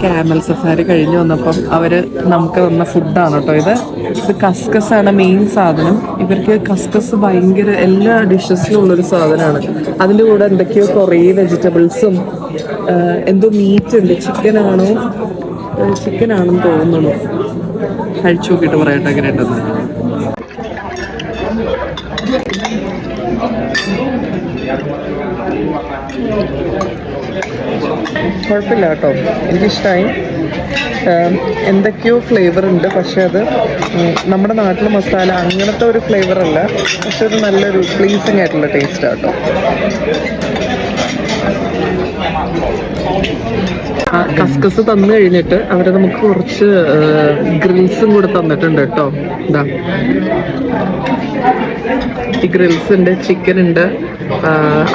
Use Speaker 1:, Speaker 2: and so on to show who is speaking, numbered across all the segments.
Speaker 1: Camel safari കഴിഞ്ഞ് വന്നപ്പം അവര് നമുക്ക് തന്ന ഫുഡാണ് കേട്ടോ ഇത് കസ്കസ് ആണ് മെയിൻ സാധനം. ഇവർക്ക് കസ്കസ് ഭയങ്കര എല്ലാ ഡിഷസിലും ഉള്ളൊരു സാധനമാണ്. അതിൻ്റെ കൂടെ എന്തൊക്കെയോ കുറേ വെജിറ്റബിൾസും എന്തോ മീറ്റ് ഉണ്ട്. ചിക്കനാണെന്ന് തോന്നുന്നു. കഴിച്ചു നോക്കിയിട്ട് പറയട്ടെ എങ്ങനെ ഉണ്ടെന്ന്. കുഴപ്പമില്ല കേട്ടോ, എനിക്കിഷ്ടമായി. എന്തൊക്കെയോ ഫ്ലേവർ ഉണ്ട്, പക്ഷെ അത് നമ്മുടെ നാട്ടിലെ മസാല അങ്ങനത്തെ ഒരു ഫ്ലേവർ അല്ല. പക്ഷെ അത് നല്ലൊരു പ്ലീസിങ് ആയിട്ടുള്ള ടേസ്റ്റ് ആട്ടോ. കസ്കസ് തന്നു കഴിഞ്ഞിട്ട് അവർ നമുക്ക് കുറച്ച് ഗ്രിൽസും കൂടെ തന്നിട്ടുണ്ട് കേട്ടോ. ഇതാ ഈ ഗ്രിൽസ് ഉണ്ട്, ചിക്കൻ ഉണ്ട്,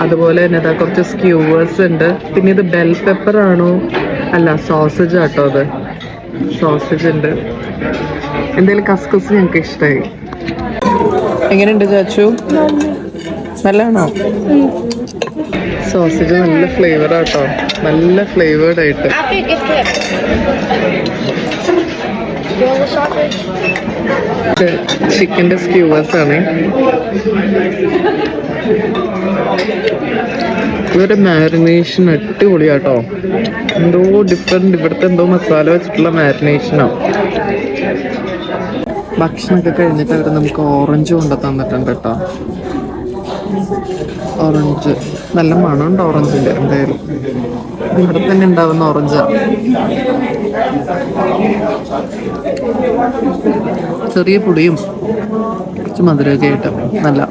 Speaker 1: അതുപോലെ തന്നെ ഇതാ കുറച്ച് സ്ക്യൂവേഴ്സ് ഉണ്ട്. പിന്നെ ഇത് ബെൽ പെപ്പർ ആണോ അല്ല സോസേജ് ആട്ടോ, അത് സോസേജ് ഉണ്ട്. എന്തായാലും കസ്കസ് ഞങ്ങൾക്ക് ഇഷ്ടമായി. എങ്ങനെയുണ്ട് ചാച്ചു? നല്ലതാണോ? സോസേജ് നല്ല ഫ്ലേവർ ആട്ടോ, നല്ല ഫ്ലേവേർഡ് ആയിട്ട്. ചിക്കൻ്റെ സ്ക്യൂവേഴ്സ് ആണ്. ഇവരുടെ മാരിനേഷൻ അടിപൊളിയാട്ടോ, എന്തോ ഡിഫറെന്റ്. ഇവിടുത്തെ എന്തോ മസാല വെച്ചിട്ടുള്ള മാരിനേഷനാണ്. ഭക്ഷണമൊക്കെ കഴിഞ്ഞിട്ട് അവർ നമുക്ക് ഓറഞ്ച് കൊണ്ട് തന്നിട്ടുണ്ട് കേട്ടോ. ഓറഞ്ച് നല്ല മണമുണ്ട് ഓറഞ്ചിൻ്റെ. എന്തായാലും ഇവിടെ തന്നെ ഉണ്ടാവുന്ന ഓറഞ്ചാണ്. ചെറിയ പൊടിയും കുറച്ച് മധുരമൊക്കെ ആയിട്ട് നല്ല